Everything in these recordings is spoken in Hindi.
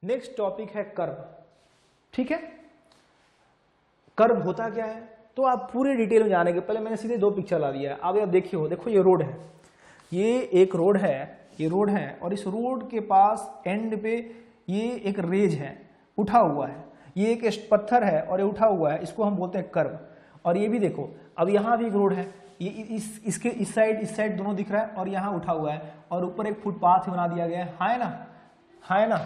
नेक्स्ट टॉपिक है कर्व। ठीक है, कर्व होता क्या है तो आप पूरे डिटेल में जाने के पहले मैंने सीधे दो पिक्चर ला दिया है। अब आप देखिए हो, देखो ये रोड है, ये एक रोड है, ये रोड है और इस रोड के पास एंड पे ये एक रेज है, उठा हुआ है, ये एक पत्थर है और ये उठा हुआ है, इसको हम बोलते हैं कर्व। और ये भी देखो, अब यहाँ भी एक रोड है, ये इसके इस साइड दोनों दिख रहा है और यहाँ उठा हुआ है और ऊपर एक फुटपाथ बना दिया गया है ना, है ना।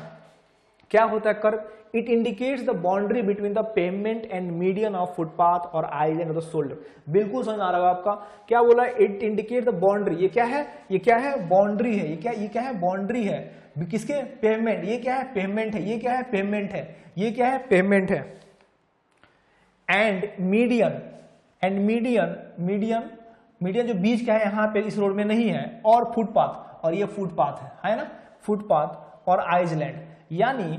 क्या होता है curve? It indicates the boundary between the pavement and median of footpath और आइलैंड ऑफ द शोल्डर। बिल्कुल समझ आ रहा है आपका, क्या बोला? It indicate the boundary. ये क्या है? ये क्या है? बाउंड्री है। ये क्या है? बाउंड्री है किसके? पेवमेंट। ये क्या है? पेवमेंट है। ये क्या है? पेवमेंट है। ये क्या है? पेवमेंट है। एंड मीडियन जो बीच का है यहाँ पे इस रोड में नहीं है, और फुटपाथ, और ये फुटपाथ है ना, फुटपाथ और आइलैंड, यानी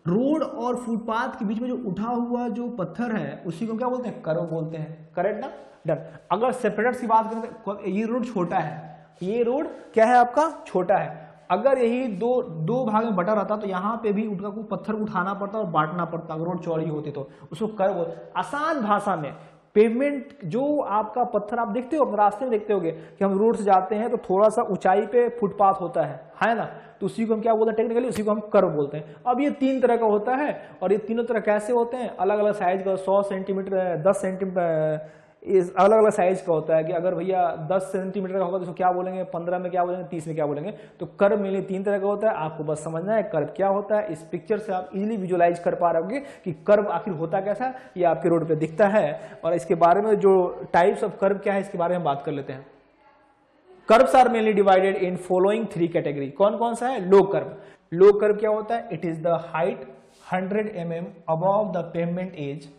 रोड और फुटपाथ के बीच में जो उठा हुआ जो पत्थर है उसी को क्या बोलते हैं? कर्व बोलते हैं। करेक्ट ना? डन। अगर सेपरेटर्स की बात करें तो ये रोड छोटा है, ये रोड क्या है आपका? छोटा है। अगर यही दो भाग में बटा रहता तो यहाँ पे भी उठा को पत्थर उठाना पड़ता और बांटना पड़ता, अगर रोड चौड़ी होती तो उसको कर्व बोलते। आसान भाषा में पेवमेंट जो आपका पत्थर आप देखते हो रास्ते में, देखते होगे कि हम रोड से जाते हैं तो थोड़ा सा ऊंचाई पे फुटपाथ होता है ना, तो उसी को हम क्या बोलते हैं टेक्निकली? उसी को हम कर्व बोलते हैं। अब ये तीन तरह का होता है और ये तीनों तरह कैसे होते हैं? अलग अलग साइज का, 100 सेंटीमीटर, 10 सेंटीमीटर, इस अलग अलग साइज का होता है कि अगर भैया 10 सेंटीमीटर का होगा तो उसको क्या बोलेंगे, 15 में क्या बोलेंगे, 30 में क्या बोलेंगे। तो कर्व मेनली तीन तरह का होता है, आपको बस समझना है कर्व क्या होता है। इस पिक्चर से आप इजीली विजुअलाइज कर पा रहे होंगे कि कर्व आखिर होता कैसा है, ये आपके रोड पे दिखता है। और इसके बारे में जो टाइप्स ऑफ कर्व क्या है इसके बारे में बात कर लेते हैं। Curves are mainly divided in following 3 category. कौन कौन सा है? लो कर्व। लो कर्व क्या होता है? It is the height 100 mm above the pavement edge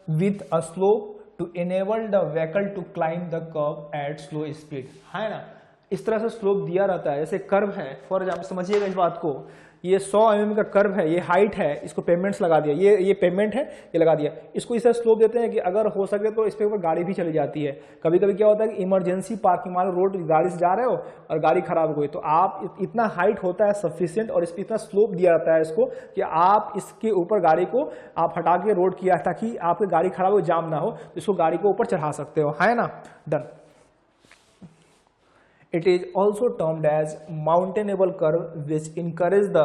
with a slope to enable the vehicle to climb the curve at slow speed, है ना। इस तरह से स्लोप दिया रहता है, जैसे कर्व है, फॉर एग्जाम्पल समझिएगा इस बात को, ये 100 mm का कर्व है, ये हाइट है, इसको पेमेंट्स लगा दिया, ये पेमेंट है, ये लगा दिया, इसको इस तरह स्लोप देते हैं कि अगर हो सके तो इस पे ऊपर गाड़ी भी चली जाती है। कभी कभी क्या होता है कि इमरजेंसी पार्किंग, मान लो रोड गाड़ी से जा रहे हो और गाड़ी खराब हो गई, तो आप इतना हाइट होता है सफिशियंट और इस पर इतना स्लोप दिया जाता है इसको कि आप इसके ऊपर गाड़ी को आप हटा के रोड किया ताकि आपकी गाड़ी खराब हो, जाम ना हो, तो इसको गाड़ी को ऊपर चढ़ा सकते हो, है ना। Done. It is also termed as mountainable curve, which encourage the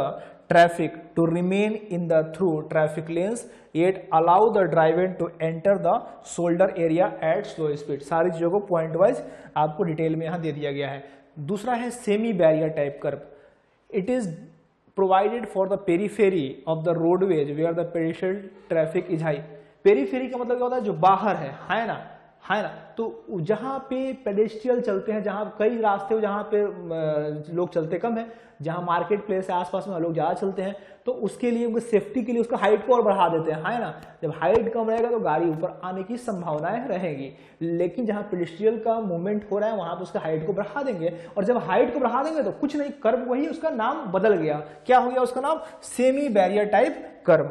traffic to remain in the through traffic lanes, yet allow the driver to enter the shoulder area at slow speed। सारी चीजों को पॉइंट वाइज आपको डिटेल में यहाँ दे दिया गया है। दूसरा है semi barrier type curve. It is provided for the periphery of the roadways where the peripheral traffic is high. Periphery का मतलब क्या होता है? जो बाहर है ना, है ना। तो जहां पे पेडेस्ट्रियल चलते हैं, जहां कई रास्ते हो जहां पे लोग चलते कम है, जहां मार्केट प्लेस है आसपास में लोग ज्यादा चलते हैं, तो उसके लिए उनकी सेफ्टी के लिए उसका हाइट को और बढ़ा देते हैं, है ना। जब हाइट कम रहेगा तो गाड़ी ऊपर आने की संभावनाएं रहेगी, लेकिन जहां पेडेस्ट्रियल का मूवमेंट हो रहा है वहां पे उसका हाइट को बढ़ा देंगे। और जब हाइट को बढ़ा देंगे तो कुछ नहीं, कर्व वही, उसका नाम बदल गया। क्या हो गया उसका नाम? Semi barrier type curve.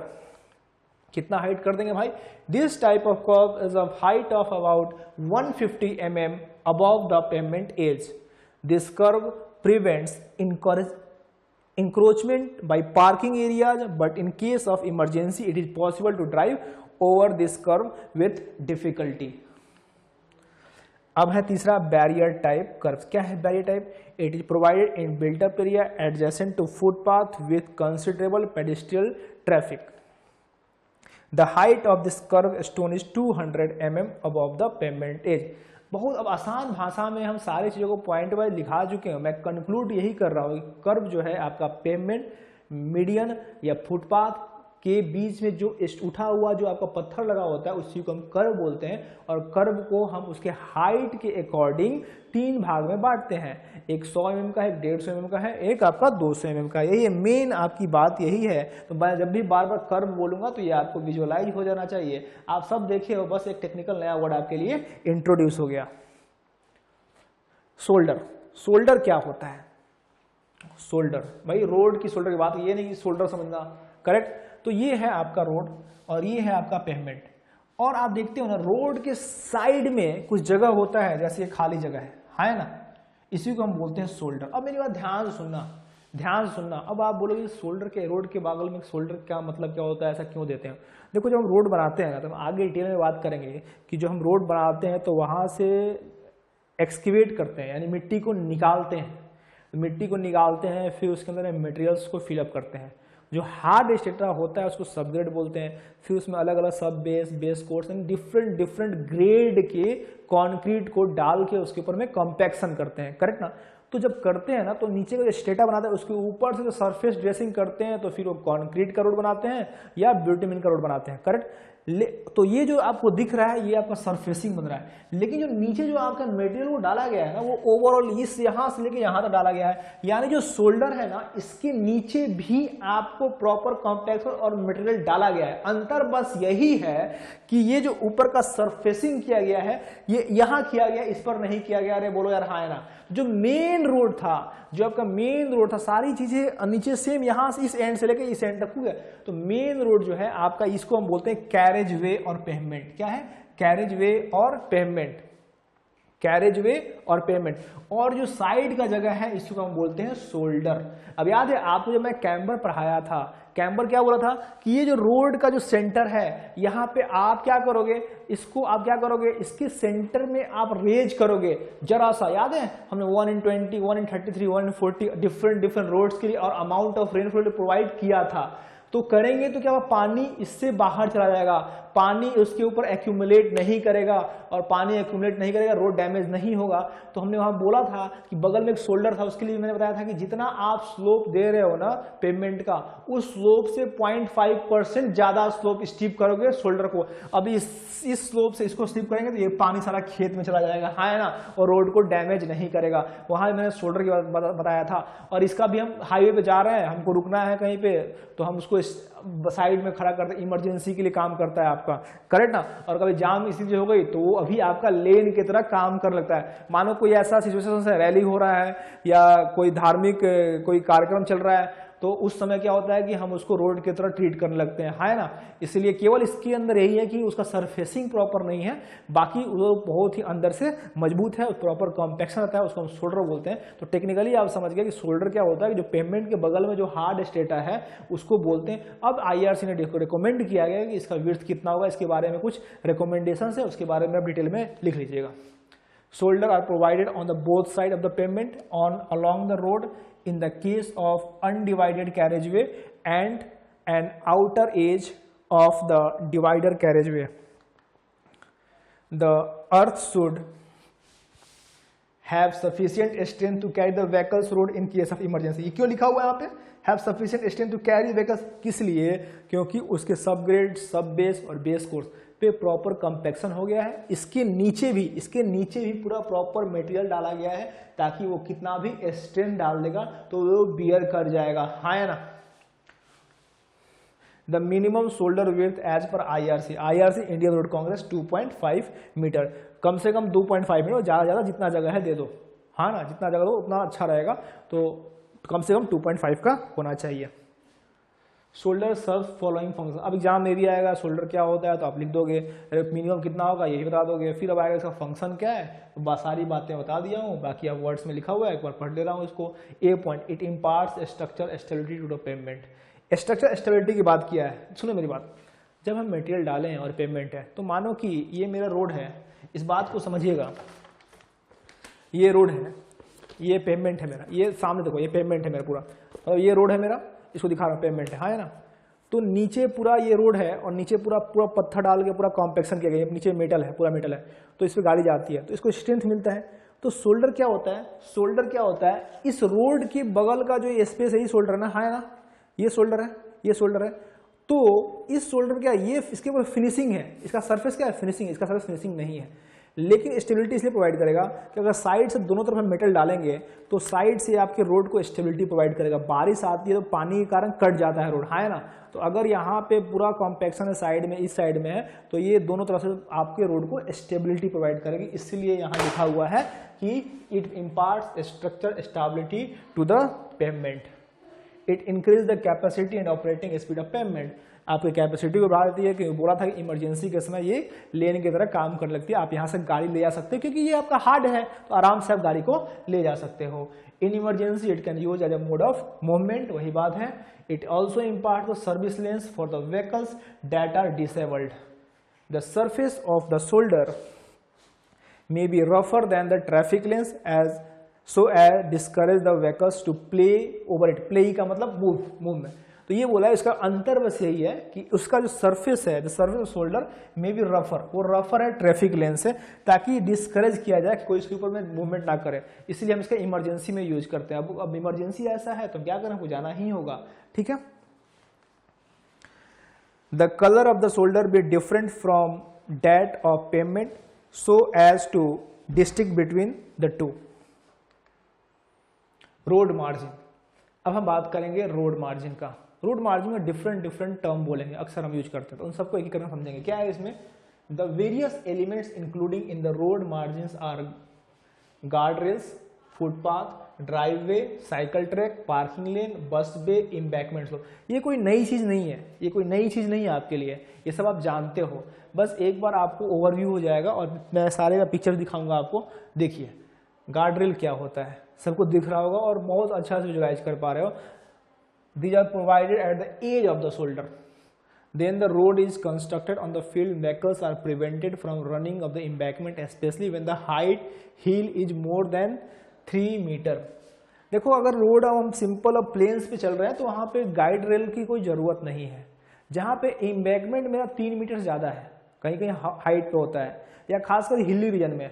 कितना हाइट कर देंगे भाई? This type of curve is of height of about 150 mm above the pavement edge. This curve prevents encroachment by parking areas, but in case of emergency it is possible to drive over this curve with difficulty. अब है तीसरा बैरियर टाइप कर्व। क्या है barrier type? It is provided in built up area adjacent to footpath with considerable pedestrian traffic. The height of this curve stone is 200 mm above the pavement edge। बहुत अब आसान भाषा में हम सारी चीज़ों को पॉइंट वाइज लिखा चुके हैं। मैं कंक्लूड यही कर रहा हूँ, कर्व जो है आपका पेवमेंट, मीडियन या फुटपाथ के बीच में जो उठा हुआ जो आपका पत्थर लगा होता है उसी को हम कर्व बोलते हैं। और कर्व को हम उसके हाइट के अकॉर्डिंग 3 भाग में बांटते हैं, एक 100 mm का है, एक 150 mm का है, एक आपका 200 mm का है। यही मेन आपकी बात यही है। तो मैं जब भी बार बार कर्व बोलूंगा तो ये आपको विजुअलाइज हो जाना चाहिए। आप सब देखिए हो, बस एक टेक्निकल नया वर्ड आपके लिए इंट्रोड्यूस हो गया। शोल्डर। शोल्डर क्या होता है? शोल्डर भाई रोड की शोल्डर की बात, ये नहीं कि शोल्डर समझना, करेक्ट। तो ये है आपका रोड और ये है आपका पेवमेंट। और आप देखते हो ना रोड के साइड में कुछ जगह होता है, जैसे ये खाली जगह है ना, इसी को हम बोलते हैं शोल्डर। अब मेरी बात ध्यान से सुनना, ध्यान से सुनना। अब आप बोलोगे शोल्डर के रोड के बगल में शोल्डर क्या मतलब, क्या होता है, ऐसा क्यों देते हैं? देखो जब हम रोड बनाते हैं ना, तो हम आगे डिटेल में बात करेंगे कि जो हम रोड बनाते हैं तो वहाँ से एक्सकेवेट करते हैं, यानी मिट्टी को निकालते हैं, मिट्टी को निकालते हैं, फिर उसके अंदर मटेरियल्स को फिलअप करते हैं। जो हार्ड स्ट्रक्चर होता है उसको सबग्रेड बोलते हैं। फिर उसमें अलग अलग सब base, base course and different different grade के कंक्रीट को डाल के उसके ऊपर में कॉम्पैक्शन करते हैं, करेक्ट ना? तो जब करते हैं ना तो नीचे का जो स्ट्रेटा बनाते हैं उसके ऊपर से जो सरफेस ड्रेसिंग करते हैं तो फिर वो कंक्रीट का रोड बनाते हैं या ब्यूटेमिन का रोड बनाते हैं, करेक्ट? तो ये जो आपको दिख रहा है ये आपका सरफेसिंग बन रहा है, लेकिन जो नीचे जो आपका मटेरियल वो डाला गया है ना वो ओवरऑल इस यहां से लेके यहां तक डाला गया है, यानी जो शोल्डर है ना इसके नीचे भी आपको प्रॉपर कॉम्पैक्शन और मटेरियल डाला गया है। अंतर बस यही है कि ये जो ऊपर का सरफेसिंग किया गया है ये यहां किया गया, इस पर नहीं किया गया। अरे बोलो यार हाँ है ना? जो मेन रोड था, जो आपका मेन रोड था, सारी चीजें नीचे सेम यहां से इस एंड से लेके इस एंड तक हुआ। तो मेन रोड जो है आपका, इसको हम बोलते हैं कैरेज वे और पेवमेंट। क्या है? कैरेज वे और पेवमेंट, कैरेज वे और पेवमेंट। और जो साइड का जगह है इसको हम बोलते हैं शोल्डर। अब याद है आपको जब मैं कैम्बर पढ़ाया था, कैम्बर क्या बोला था कि ये जो रोड का जो सेंटर है यहाँ पे आप क्या करोगे, इसको आप क्या करोगे, इसके सेंटर में आप रेज करोगे जरा सा। याद है हमने 1 in 20, 1 in 33, 1 in 40 different different roads के लिए और अमाउंट ऑफ रेनफॉल प्रोवाइड किया था। तो करेंगे तो क्या होगा, पानी इससे बाहर चला जाएगा, पानी उसके ऊपर एक्यूमुलेट नहीं करेगा, और पानी एक्यूमुलेट नहीं करेगा रोड डैमेज नहीं होगा। तो हमने वहां बोला था कि बगल में एक शोल्डर था, उसके लिए मैंने बताया था कि जितना आप स्लोप दे रहे हो ना पेवमेंट का, उस स्लोप से 0.5% ज्यादा स्लोप स्टीप करोगे शोल्डर को। अब इस स्लोप से इसको स्टीप करेंगे तो ये पानी सारा खेत में चला जाएगा, हाँ है ना, और रोड को डैमेज नहीं करेगा। वहां मैंने शोल्डर की बात बताया था। और इसका भी हम हाईवे पे जा रहे हैं, हमको रुकना है कहीं पे, तो हम उसको साइड में खड़ा करते, इमरजेंसी के लिए काम करता है आपका, करेक्ट ना? और कभी जाम स्थिति हो गई तो वो अभी आपका लेन की तरह काम करने लगता है। मानो कोई ऐसा सिचुएशन है, रैली हो रहा है या कोई धार्मिक कोई कार्यक्रम चल रहा है, तो उस समय क्या होता है कि हम उसको रोड की तरह ट्रीट करने लगते हैं, है ना? इसलिए केवल इसके अंदर यही है कि उसका सरफेसिंग प्रॉपर नहीं है, बाकी वो बहुत ही अंदर से मजबूत है, प्रॉपर कॉम्पैक्शन रहता है, उसको हम शोल्डर बोलते हैं। तो टेक्निकली आप समझ गए कि शोल्डर क्या होता है, कि जो पेवमेंट के बगल में जो हार्ड स्ट्रेटा है उसको बोलते हैं। अब IRC ने रिकमेंड किया गया कि इसका विड्थ कितना होगा, इसके बारे में कुछ रिकमेंडेशन है, उसके बारे में आप डिटेल में लिख लीजिएगा। Shoulder are provided on the both side of the pavement on along the road in the case of undivided carriageway and an outer edge of the divider carriageway. The earth should have sufficient strength to carry the vehicles road in case of emergency. ये क्यों लिखा हुआ है यहाँ पे? Have sufficient strength to carry vehicles, किस लिए? क्योंकि उसके सब ग्रेड, सब बेस और बेस कोर्स पे प्रॉपर कंपैक्शन हो गया है। इसके नीचे भी पूरा प्रॉपर मटेरियल डाला गया है ताकि वो कितना भी स्ट्रेंथ डाल देगा तो वो बियर कर जाएगा, हाँ है ना? The minimum shoulder width as per IRC Indian road congress 2.5 metre, कम से कम 2.5 मीटर, ज्यादा ज्यादा जितना जगह है दे दो, हाँ ना, जितना जगह दो उतना अच्छा रहेगा। तो कम से कम 2.5 का होना चाहिए। शोल्डर सर्व फॉलोइंग फंक्शन। अब एग्जाम में भी आएगा शोल्डर क्या होता है तो आप लिख दोगे, मिनिमम कितना होगा यही बता दोगे, फिर अब आएगा इसका फंक्शन क्या है, तो सारी बातें बता दिया हूँ, बाकी अब वर्ड्स में लिखा हुआ है, एक बार पढ़ ले रहा हूँ इसको। A point, it imparts structure stability to the pavement. Structure stability की बात किया है, सुनो मेरी बात। जब हम मटेरियल डालें और पेवमेंट है, तो मानो कि ये मेरा रोड है, इस बात को समझिएगा, ये रोड है, ये पेवमेंट है मेरा, ये सामने देखो, ये पेवमेंट है मेरा पूरा, और ये रोड है मेरा, इसको दिखा रहा हूँ पेवमेंट है ना। तो नीचे पूरा ये रोड है और नीचे पूरा पत्थर डाल के पूरा कॉम्पैक्शन किया गया, नीचे मेटल है, पूरा मेटल है, तो इस पर गाड़ी जाती है तो इसको स्ट्रेंथ मिलता है। तो शोल्डर क्या होता है, शोल्डर क्या होता है, इस रोड के बगल का जो स्पेस है ये शोल्डर है ना, हाँ है ना, ये शोल्डर है, ये शोल्डर है। तो इस शोल्डर क्या, ये इसके ऊपर फिनिशिंग है, इसका सरफेस क्या है, फिनिशिंग, इसका सरफेस फिनिशिंग नहीं है, लेकिन स्टेबिलिटी इसलिए प्रोवाइड करेगा कि अगर साइड से दोनों तरफ हम मेटल डालेंगे तो साइड से आपके रोड को स्टेबिलिटी प्रोवाइड करेगा। बारिश आती है तो पानी के कारण कट जाता है रोड, हाँ है ना। तो अगर यहाँ पे पूरा कॉम्पैक्शन है साइड में, इस साइड में है, तो ये दोनों तरफ से आपके रोड को स्टेबिलिटी प्रोवाइड करेगी। इसलिए यहाँ लिखा हुआ है कि it imparts structure stability to the pavement. It increase the capacity and operating speed of payment, आपकी कैपेसिटी को बढ़ा देती है, क्योंकि बोला था कि इमरजेंसी के समय ये लेन की तरह काम करने लगती है। आप यहाँ से गाड़ी ले जा सकते हो क्योंकि ये आपका हार्ड है, तो आराम से आप गाड़ी को ले जा सकते हो। In emergency it can use as a mode of movement, वही बात है। It also impart the service lanes for the vehicles that are disabled. The surface of the shoulder may be rougher than the traffic lanes as so as discourage the vehicles to play over it। play का मतलब मूव में, तो ये बोला है इसका अंतर बस यही है कि उसका जो सरफेस है, the surface of shoulder may be रफर, वो रफर है ट्रैफिक लेन से, ताकि डिस्करेज किया जाए कि कोई इसके ऊपर में मूवमेंट ना करे, इसलिए हम इसका इमरजेंसी में यूज करते हैं। अब इमरजेंसी ऐसा है तो क्या करें, हमको जाना ही होगा, ठीक है। The colour of the shoulder be different from that of payment so as to distinguish between the two। Road margin, अब हम बात करेंगे रोड मार्जिन का। रोड मार्जिन में डिफरेंट टर्म बोलेंगे, अक्सर हम यूज करते हैं, तो उन सबको एक एक करके समझेंगे। क्या है इसमें, the various elements including in the road margin are guard rails, footpath, driveway, cycle track, parking lane, bus bay, embankment slope. ये कोई नई चीज नहीं है, ये कोई नई चीज नहीं है आपके लिए, ये सब आप जानते हो। बस एक बार आपको ओवरव्यू हो जाएगा और मैं सारे का पिक्चर दिखाऊंगा आपको। देखिए गार्ड रेल क्या होता है, सबको दिख रहा होगा और बहुत अच्छा से विजुअलाइज कर पा रहे हो। These are provided at the edge of the shoulder, then the road is constructed on the field, vehicles are prevented from running of the embankment especially when the height hill is more than 3 metre. देखो अगर रोड हम सिंपल और प्लेन्स पे चल रहे हैं तो वहाँ पे गाइड रेल की कोई ज़रूरत नहीं है। जहाँ पे एम्बैंकमेंट मेरा 3 मीटर ज़्यादा है, कहीं कहीं हाइट पे होता है, या खासकर हिली रीजन में,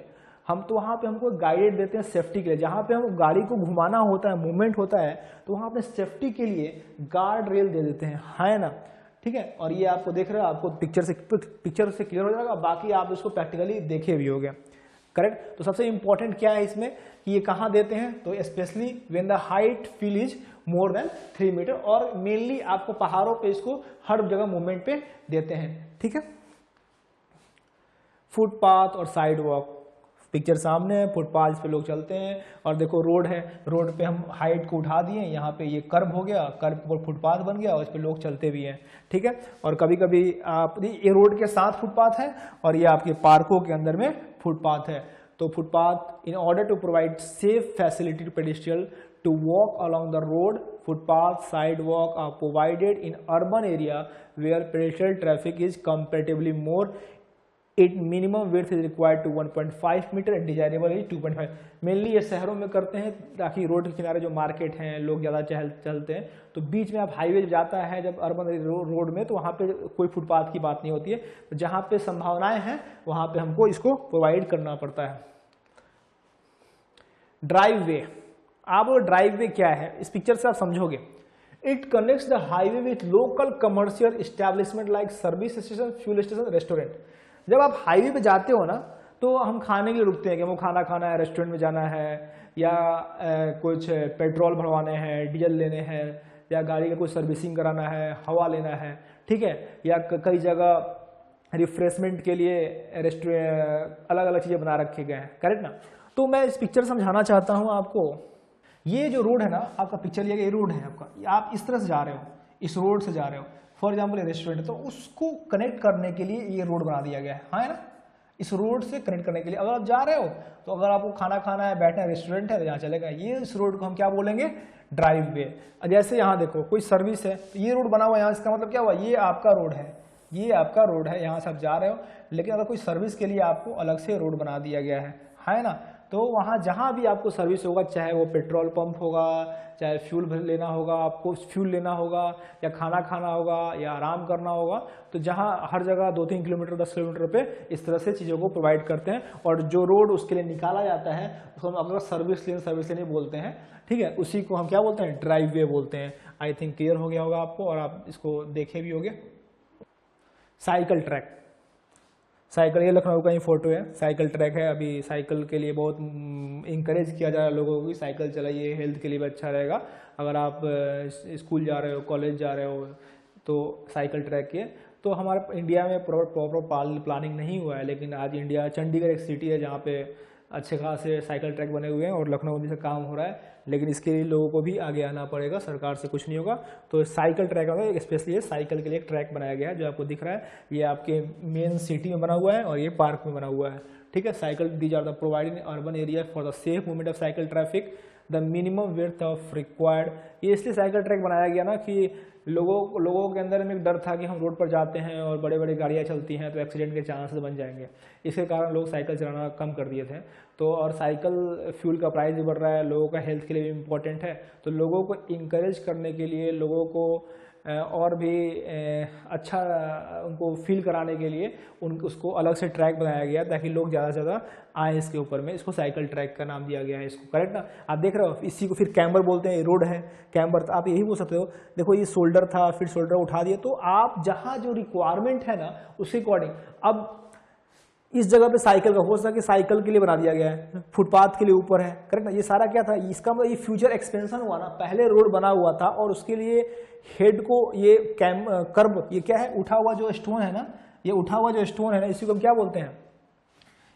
हम तो वहाँ पे हमको गाइडेड देते हैं सेफ्टी के लिए। जहाँ पे हम गाड़ी को घुमाना होता है, मूवमेंट होता है, तो वहाँ अपने सेफ्टी के लिए गार्ड रेल दे देते हैं, है ना, ठीक है। और ये आपको देख रहे हो, आपको पिक्चर से क्लियर हो जाएगा, बाकी आप इसको प्रैक्टिकली देखे भी होंगे, करेक्ट। तो सबसे इंपॉर्टेंट क्या है इसमें कि ये कहाँ देते हैं, तो specially when the height fill is more than 3 metre, और मेनली आपको पहाड़ों पे इसको हर जगह मूवमेंट पे देते हैं, ठीक है। फुटपाथ और साइड वॉक, पिक्चर सामने है, फुटपाथ पे लोग चलते हैं, और देखो रोड है, रोड पे हम हाइट को उठा दिए, यहाँ पे ये कर्व हो गया, कर्व पर फुटपाथ बन गया और इस पे लोग चलते भी हैं, ठीक है। और कभी कभी आप ये रोड के साथ फुटपाथ है और ये आपके पार्कों के अंदर में फुटपाथ है। तो footpath in order to provide safe facility to pedestrian to walk along the road, footpath sidewalk are provided in urban area where pedestrian traffic is comparatively more. It minimum width is required to 1.5 metre and desirable is 2.5। Mainly ये शहरों में करते हैं ताकि रोड के किनारे जो मार्केट हैं, लोग ज़्यादा चलते हैं, तो बीच में आप हाईवे जाता है जब अर्बन रोड में, तो वहाँ पे कोई फुटपाथ की बात नहीं होती है। तो जहाँ पे संभावनाएं हैं वहाँ पे हमको इसको प्रोवाइड करना पड़ता है। ड्राइव वे, आप ड्राइव वे क्या है इस पिक्चर से आप समझोगे। It connects the highway with local commercial establishment like service station, fuel station, restaurant. जब आप हाईवे पे जाते हो ना तो हम खाने के लिए रुकते हैं कि हमको खाना खाना है, रेस्टोरेंट में जाना है, या कुछ पेट्रोल भरवाने हैं, डीजल लेने हैं, या गाड़ी का कुछ सर्विसिंग कराना है, हवा लेना है, ठीक है, या कई जगह रिफ्रेशमेंट के लिए रेस्टोरेंट अलग अलग चीज़ें बना रखे गए हैं, करेक्ट ना। तो मैं इस पिक्चर समझाना चाहता हूँ आपको। ये जो रोड है ना, आपका पिक्चर ये रोड है आपका, आप इस तरह से जा रहे हो, इस रोड से जा रहे हो, फॉर एग्जाम्पल रेस्टोरेंट है, तो उसको कनेक्ट करने के लिए ये रोड बना दिया गया है ना। इस रोड से कनेक्ट करने के लिए अगर आप जा रहे हो, तो अगर आपको खाना खाना है, बैठना है, रेस्टोरेंट है, तो यहाँ चलेगा। ये इस रोड को हम क्या बोलेंगे, ड्राइव वे। जैसे यहाँ देखो कोई सर्विस है, तो ये रोड बना हुआ है यहाँ, इसका मतलब क्या हुआ, ये आपका रोड है, ये आपका रोड है, यहाँ से आप जा रहे हो। लेकिन अगर कोई सर्विस के लिए आपको अलग से रोड बना दिया गया है ना, तो वहाँ जहाँ भी आपको सर्विस होगा, चाहे वो पेट्रोल पंप होगा, चाहे फ्यूल लेना होगा, आपको फ्यूल लेना होगा, या खाना खाना होगा, या आराम करना होगा, तो जहाँ हर जगह 2-3 किलोमीटर 10 किलोमीटर पे इस तरह से चीज़ों को प्रोवाइड करते हैं। और जो रोड उसके लिए निकाला जाता है उसको हम अपना सर्विस लेन बोलते हैं, ठीक है। उसी को हम क्या बोलते हैं, ड्राइव वे बोलते हैं। आई थिंक क्लियर हो गया होगा आपको, और आप इसको देखे भी होंगे। साइकिल ट्रैक, साइकिल, ये लखनऊ का ही फोटो है, साइकिल ट्रैक है। अभी साइकिल के लिए बहुत इंकरेज किया जा रहा है लोगों को, साइकिल चलाइए, हेल्थ के लिए भी अच्छा रहेगा। अगर आप स्कूल जा रहे हो, कॉलेज जा रहे हो, तो साइकिल ट्रैक के। तो हमारे इंडिया में प्रॉपर प्लानिंग नहीं हुआ है, लेकिन आज इंडिया, चंडीगढ़ एक सिटी है जहाँ पे अच्छे खासे साइकिल ट्रैक बने हुए हैं और लखनऊ में से काम हो रहा है, लेकिन इसके लिए लोगों को भी आगे आना पड़ेगा, सरकार से कुछ नहीं होगा। तो साइकिल ट्रैक होगा, स्पेशली ये साइकिल के लिए एक ट्रैक बनाया गया है जो आपको दिख रहा है, ये आपके मेन सिटी में बना हुआ है और ये पार्क में बना हुआ है, ठीक है। Cycle these are the provided in urban area for the safe movement of cycle traffic, the minimum width of required. ये इसलिए साइकिल ट्रैक बनाया गया ना कि लोगों के अंदर में एक डर था कि हम रोड पर जाते हैं और बड़े बड़े गाड़ियाँ चलती हैं तो एक्सीडेंट के चांसेस बन जाएंगे, इसके कारण लोग साइकिल चलाना कम कर दिए थे। तो और साइकिल फ्यूल का प्राइस भी बढ़ रहा है, लोगों का हेल्थ के लिए भी इम्पोर्टेंट है, तो लोगों को इंकरेज करने के लिए, लोगों को और भी अच्छा उनको फील कराने के लिए उसको अलग से ट्रैक बनाया गया ताकि लोग ज़्यादा से ज़्यादा आए इसके ऊपर में, इसको साइकिल ट्रैक का नाम दिया गया है इसको, करेक्ट ना। आप देख रहे हो इसी को फिर कैम्बर बोलते हैं, ये रोड है कैम्बर, तो आप यही बोल सकते हो। देखो ये शोल्डर था, फिर शोल्डर उठा दिया, तो आप जहाँ जो रिक्वायरमेंट है ना उसके अकॉर्डिंग, अब इस जगह पे साइकिल का हो सका कि साइकिल के लिए बना दिया गया है, फुटपाथ के लिए ऊपर है, करेक्ट ना। ये सारा क्या था, इसका मतलब ये फ्यूचर एक्सपेंशन हुआ ना, पहले रोड बना हुआ था और उसके लिए हेड को ये कर्व, ये क्या है, उठा हुआ जो स्टोन है ना, ये उठा हुआ जो स्टोन है ना, इसी को हम क्या बोलते हैं,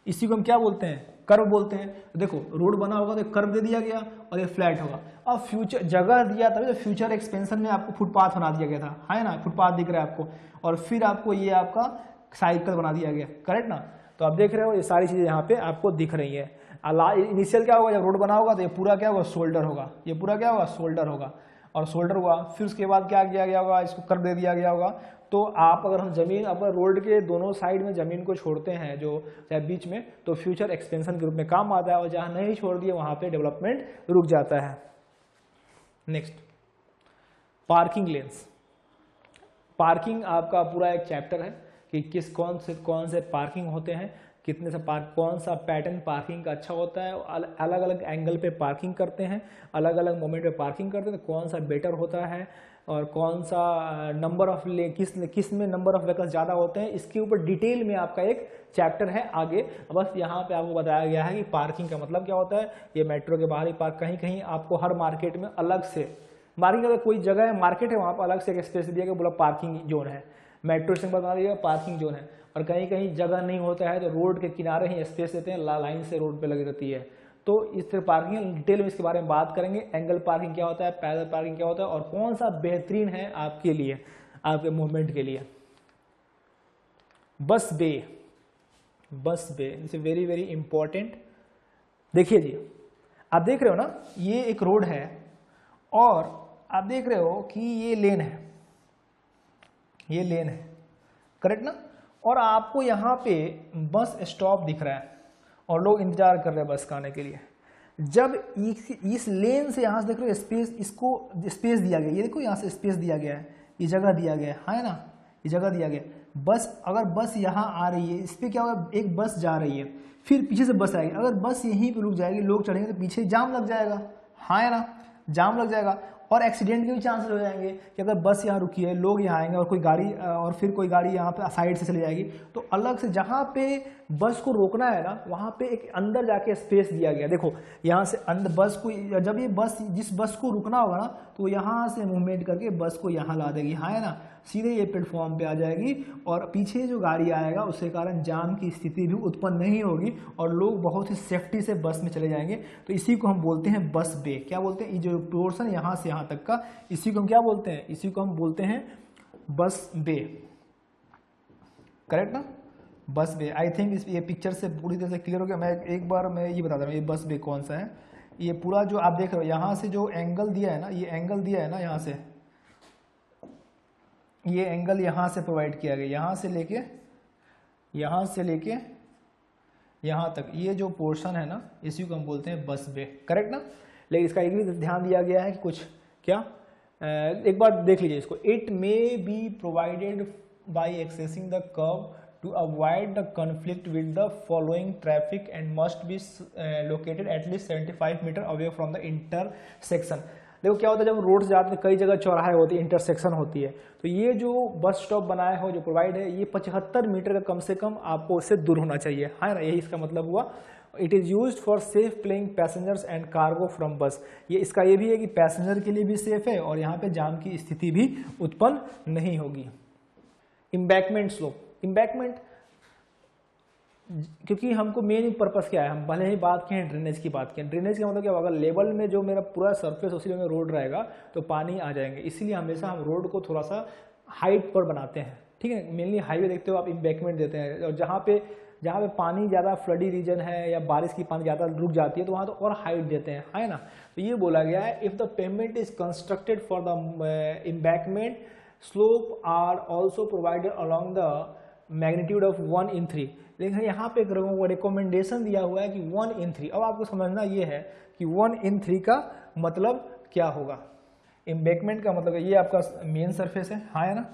इसी को हम क्या बोलते हैं, कर्व बोलते हैं। देखो रोड बना होगा तो कर्व दे दिया गया और ये फ्लैट होगा। अब फ्यूचर जगह दिया था तो फ्यूचर एक्सपेंशन में आपको फुटपाथ बना दिया गया था, है ना, फुटपाथ दिख रहा है आपको, और फिर आपको ये आपका साइकिल बना दिया गया, करेक्ट ना। तो आप देख रहे हो ये सारी चीजें यहाँ पे आपको दिख रही है। इनिशियल क्या होगा, जब रोड बना होगा तो ये पूरा क्या होगा, शोल्डर होगा, ये पूरा क्या होगा, शोल्डर होगा, और शोल्डर हुआ, फिर उसके बाद क्या किया गया होगा, इसको कर दे दिया गया होगा। तो आप अगर हम जमीन, अगर रोड के दोनों साइड में जमीन को छोड़ते हैं जो चाहे बीच में, तो फ्यूचर एक्सपेंशन के रूप में काम आता है, और जहां नहीं छोड़ दिए वहां पे डेवलपमेंट रुक जाता है। Next, parking lens. पार्किंग आपका पूरा एक चैप्टर है कि कौन से पार्किंग होते हैं, कितने से कौन सा पैटर्न पार्किंग का अच्छा होता है, अलग अलग एंगल पे पार्किंग करते हैं, अलग अलग मोमेंट पे पार्किंग करते हैं, तो कौन सा बेटर होता है और कौन सा नंबर ऑफ किस में नंबर ऑफ व्हीकल्स ज़्यादा होते हैं, इसके ऊपर डिटेल में आपका एक चैप्टर है आगे। बस यहाँ पे आपको बताया गया है कि पार्किंग का मतलब क्या होता है। ये मेट्रो के बाहर ही पार्क, कहीं कहीं आपको हर मार्केट में अलग से मार्किंग, अगर कोई जगह है मार्केट है वहाँ पर अलग से एक स्पेस दिया गया, बोला पार्किंग जोन है, मेट्रो स्टेशन पर बना दिया पार्किंग जोन है। और कहीं कहीं जगह नहीं होता है तो रोड के किनारे ही स्पेस देते हैं, लाइन से रोड पे लगी रहती है। तो इस तरह पार्किंग डिटेल में इसके बारे में बात करेंगे, एंगल पार्किंग क्या होता है, पैदल पार्किंग क्या होता है, और कौन सा बेहतरीन है आपके लिए, आपके मूवमेंट के लिए। बस बे, बस बे इट्स वेरी वेरी इंपॉर्टेंट। देखिए जी, आप देख रहे हो ना, ये एक रोड है और आप देख रहे हो कि ये लेन है, ये लेन है, करेक्ट ना। और आपको यहाँ पे बस स्टॉप दिख रहा है और लोग इंतजार कर रहे हैं बस का आने के लिए। जब इस लेन से यहाँ से देख रहे हो स्पेस, इसको स्पेस दिया गया, ये देखो यहाँ से स्पेस दिया गया है, ये जगह दिया गया है ना, ये जगह दिया गया। बस अगर बस यहाँ आ रही है, इस पर क्या होगा, एक बस जा रही है, फिर पीछे से बस आएगी, अगर बस यहीं पे रुक जाएगी, लोग चढ़ेंगे तो पीछे जाम लग जाएगा, हाँ ना, जाम लग जाएगा। और एक्सीडेंट के भी चांसेस हो जाएंगे कि अगर बस यहाँ रुकी है, लोग यहाँ आएंगे और कोई गाड़ी, और फिर कोई गाड़ी यहाँ पे साइड से चली जाएगी, तो अलग से जहाँ पे बस को रोकना है ना, वहाँ पे एक अंदर जाके स्पेस दिया गया। देखो यहाँ से अंदर बस को, जब ये बस, जिस बस को रुकना होगा ना, तो यहाँ से मूवमेंट करके बस को यहाँ ला देगी, हाँ है ना, सीधे ये प्लेटफॉर्म पे आ जाएगी और पीछे जो गाड़ी आएगा उसके कारण जाम की स्थिति भी उत्पन्न नहीं होगी और लोग बहुत ही सेफ्टी से बस में चले जाएंगे। तो इसी को हम बोलते हैं बस बे। क्या बोलते हैं, ये जो पोर्शन यहाँ से यहाँ तक का, इसी को हम क्या बोलते हैं, इसी को हम बोलते हैं बस बे, करेक्ट ना, बस बे। आई थिंक ये पिक्चर से पूरी तरह से क्लियर हो गया। मैं एक बार मैं ये बता रहा हूँ ये बस बे कौन सा है। ये पूरा जो आप देख रहे हो यहाँ से जो एंगल दिया है ना, ये एंगल दिया है ना, यहाँ से ये एंगल यहाँ से प्रोवाइड किया गया, यहाँ से लेके यहाँ तक, ये जो पोर्शन है ना, इसी को हम बोलते हैं बस बे, करेक्ट ना। लेकिन इसका एक भी ध्यान दिया गया है कि कुछ क्या, एक बार देख लीजिए इसको। It may be provided by accessing the curve to avoid the conflict with the following traffic and must be located at least 75 metre away from the intersection. देखो क्या होता है, जब रोड से जाते हैं कई जगह चौराहे होती है, इंटरसेक्शन होती है, तो ये जो बस स्टॉप बनाया हो, जो प्रोवाइड है, ये 75 मीटर का कम से कम आपको उससे दूर होना चाहिए, है ना, यही इसका मतलब हुआ। It is used for safe playing passengers and cargo from बस। ये इसका ये भी है कि पैसेंजर के लिए भी सेफ है और यहाँ पे जाम की स्थिति भी उत्पन्न नहीं होगी। इम्बैकमेंट स्लोप, इम्बैकमेंट क्योंकि हमको मेन पर्पस क्या है, हम भले ही बात करें ड्रेनेज की बात करें, ड्रेनेज का मतलब क्या होगा, लेवल में जो मेरा पूरा सरफेस उसी में रोड रहेगा तो पानी आ जाएंगे, इसीलिए हमेशा हम रोड को थोड़ा सा हाइट पर बनाते हैं, ठीक है। मेनली हाईवे देखते हो आप, इम्बैकमेंट देते हैं, और जहाँ पे पानी ज़्यादा फ्लडी रीजन है या बारिश की पानी ज़्यादा रुक जाती है तो वहाँ तो और हाइट देते हैं, है ना। तो ये बोला गया है, if the payment is constructed for the embankment slope are also provided along the magnitude of 1/3। लेकिन यहाँ पे एक रिकमेंडेशन दिया हुआ है कि 1/3। अब आपको समझना ये है कि 1/3 का मतलब क्या होगा। एम्बैकमेंट का मतलब ये आपका मेन सरफेस है, हाँ है ना,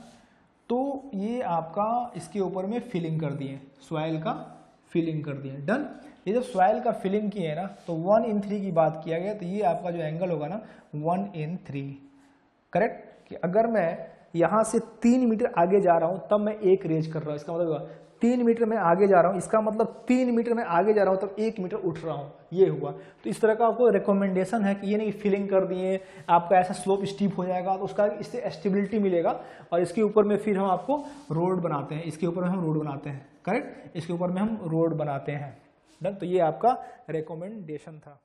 तो ये आपका इसके ऊपर में फिलिंग कर दिए, सॉइल का फिलिंग कर दिए, डन। ये जब सॉइल का फिलिंग किए ना तो 1/3 की बात किया गया, तो ये आपका जो एंगल होगा ना 1/3, करेक्ट। कि अगर मैं यहाँ से 3 मीटर आगे जा रहा हूँ तब मैं एक रेज कर रहा हूँ, इसका मतलब 3 मीटर में आगे जा रहा हूँ, इसका मतलब 3 मीटर में आगे जा रहा हूँ तब 1 मीटर उठ रहा हूँ, ये हुआ। तो इस तरह का आपको रिकमेंडेशन है कि ये नहीं फिलिंग कर दिए आपका ऐसा स्लोप स्टीप हो जाएगा, तो उसका इससे स्टेबिलिटी मिलेगा, और इसके ऊपर में फिर हम आपको रोड बनाते हैं, इसके ऊपर में हम रोड बनाते हैं, करेक्ट, इसके ऊपर में हम रोड बनाते हैं, डन। तो ये आपका रिकमेंडेशन था।